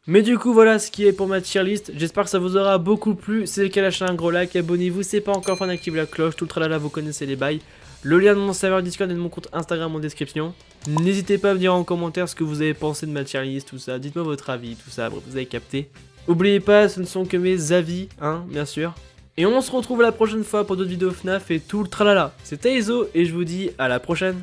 Mais du coup, voilà ce qui est pour ma tier list. J'espère que ça vous aura beaucoup plu. Si c'est le cas, lâchez un gros like, abonnez-vous. Si c'est pas encore fait, activez la cloche. Tout le tralala, vous connaissez les bails. Le lien de mon serveur Discord et de mon compte Instagram en description. N'hésitez pas à me dire en commentaire ce que vous avez pensé de ma tier list, tout ça. Dites-moi votre avis, tout ça. Bref, vous avez capté. N'oubliez pas, ce ne sont que mes avis, hein, bien sûr. Et on se retrouve la prochaine fois pour d'autres vidéos FNAF et tout le tralala. C'était Ezo et je vous dis à la prochaine.